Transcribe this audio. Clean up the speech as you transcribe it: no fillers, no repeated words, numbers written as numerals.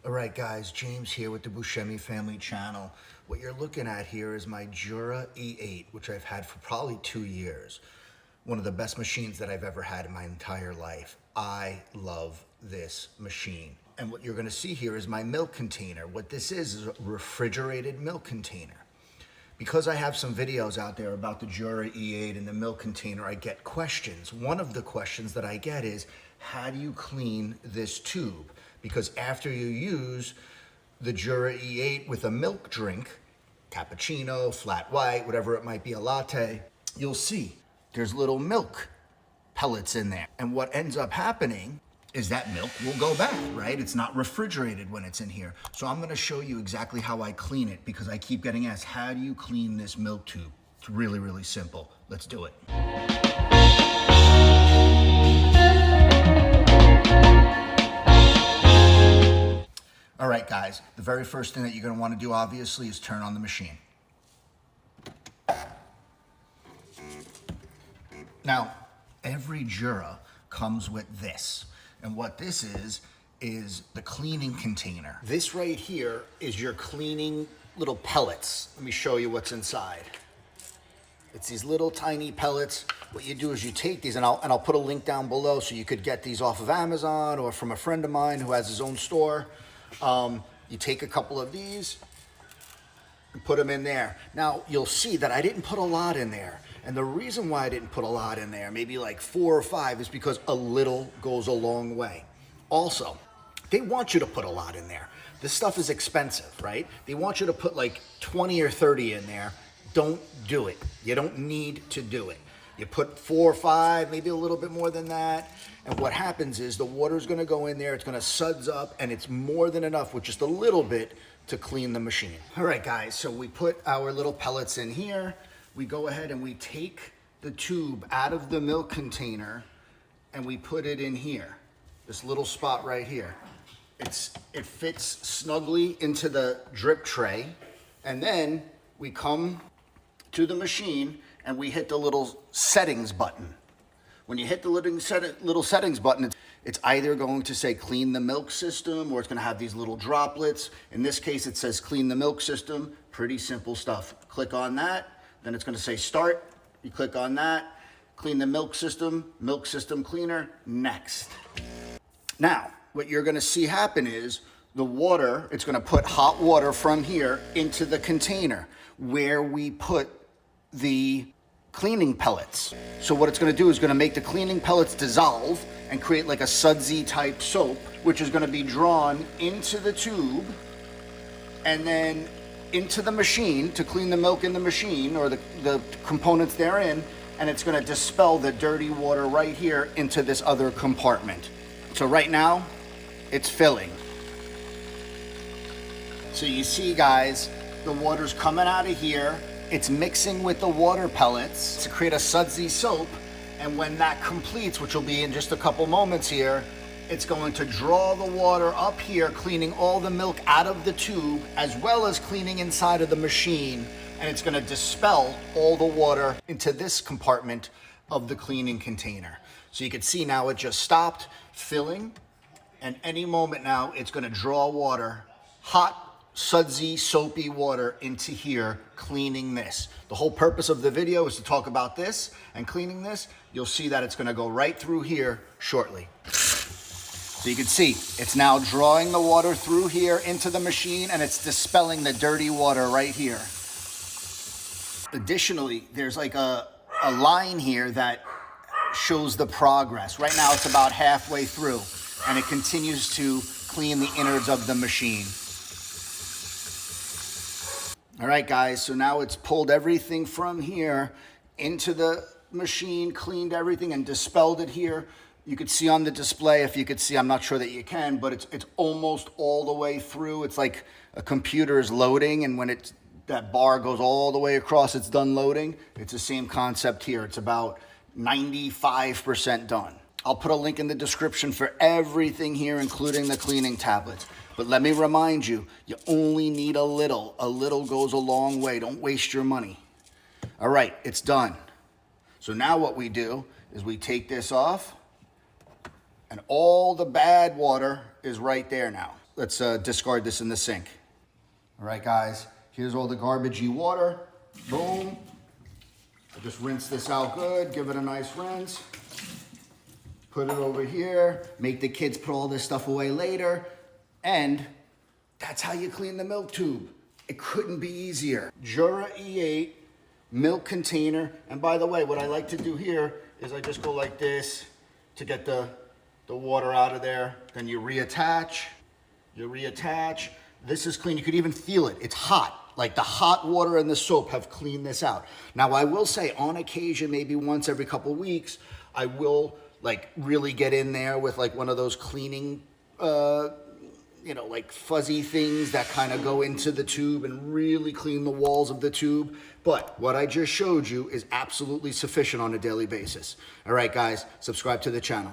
All right, guys, James here with the Buscemi Family Channel. What you're looking at here is my Jura E8, which I've had for probably 2 years. One of the best machines that I've ever had in my entire life. I love this machine. And what you're gonna see here is my milk container. What this is a refrigerated milk container. Because I have some videos out there about the Jura E8 and the milk container, I get questions. One of the questions that I get is, how do you clean this tube? Because after you use the Jura E8 with a milk drink, cappuccino, flat white, whatever it might be, a latte, you'll see there's little milk pellets in there. And what ends up happening is that milk will go bad, right? It's not refrigerated when it's in here. So I'm gonna show you exactly how I clean it because I keep getting asked, how do you clean this milk tube? It's really, really simple. Let's do it. All right, guys, the very first thing that you're gonna wanna do, obviously, is turn on the machine. Now, every Jura comes with this. And what this is the cleaning container. This right here is your cleaning little pellets. Let me show you what's inside. It's these little tiny pellets. What you do is you take these, and I'll put a link down below so you could get these off of Amazon or from a friend of mine who has his own store. You take a couple of these and put them in there. Now, you'll see that I didn't put a lot in there. And the reason why I didn't put a lot in there, maybe like 4 or 5, is because a little goes a long way. Also, they want you to put a lot in there. This stuff is expensive, right? They want you to put like 20 or 30 in there. Don't do it. You don't need to do it. You put 4 or 5, maybe a little bit more than that. And what happens is the water's gonna go in there, it's gonna suds up, and it's more than enough with just a little bit to clean the machine. All right, guys, so we put our little pellets in here. We go ahead and we take the tube out of the milk container and we put it in here, this little spot right here. It fits snugly into the drip tray, and then we come to the machine and we hit the little settings button. When you hit the little settings button, it's either going to say clean the milk system, or it's gonna have these little droplets. In this case, it says clean the milk system. Pretty simple stuff. Click on that, then it's gonna say start. You click on that, clean the milk system cleaner, next. Now, what you're gonna see happen is the water, it's gonna put hot water from here into the container where we put the cleaning pellets. So what it's gonna do is gonna make the cleaning pellets dissolve and create like a sudsy type soap, which is gonna be drawn into the tube and then into the machine to clean the milk in the machine, or the components therein, and it's gonna dispel the dirty water right here into this other compartment. So right now, it's filling. So you see, guys, the water's coming out of here. It's mixing with the water pellets to create a sudsy soap. And when that completes, which will be in just a couple moments here, it's going to draw the water up here, cleaning all the milk out of the tube, as well as cleaning inside of the machine. And it's gonna dispel all the water into this compartment of the cleaning container. So you can see now it just stopped filling, and any moment now it's gonna draw water, hot, sudsy, soapy water into here, cleaning this. The whole purpose of the video is to talk about this and cleaning this. You'll see that it's gonna go right through here shortly. So you can see, it's now drawing the water through here into the machine, and it's dispelling the dirty water right here. Additionally, there's like a line here that shows the progress. Right now it's about halfway through, and it continues to clean the innards of the machine. All right, guys, so now it's pulled everything from here into the machine, cleaned everything, and dispelled it here. You could see on the display, if you could see, I'm not sure that you can, but it's almost all the way through. It's like a computer is loading, and when that bar goes all the way across, it's done loading. It's the same concept here. It's about 95% done. I'll put a link in the description for everything here, including the cleaning tablets. But let me remind you, you only need a little. A little goes a long way. Don't waste your money. All right, it's done. So now what we do is we take this off, and all the bad water is right there now. let's discard this in the sink. All right, guys, here's all the garbagey water. Boom. I just rinse this out good, give it a nice rinse. Put it over here, make the kids put all this stuff away later, and that's how you clean the milk tube. It couldn't be easier. Jura E milk container, and by the way, what I like to do here is I just go like this to get the water out of there. Then you reattach. This is clean. You could even feel it. It's hot. Like the hot water and the soap have cleaned this out. Now I will say on occasion, maybe once every couple weeks, I will like really get in there with like one of those cleaning, like fuzzy things that kind of go into the tube and really clean the walls of the tube. But what I just showed you is absolutely sufficient on a daily basis. All right, guys, subscribe to the channel.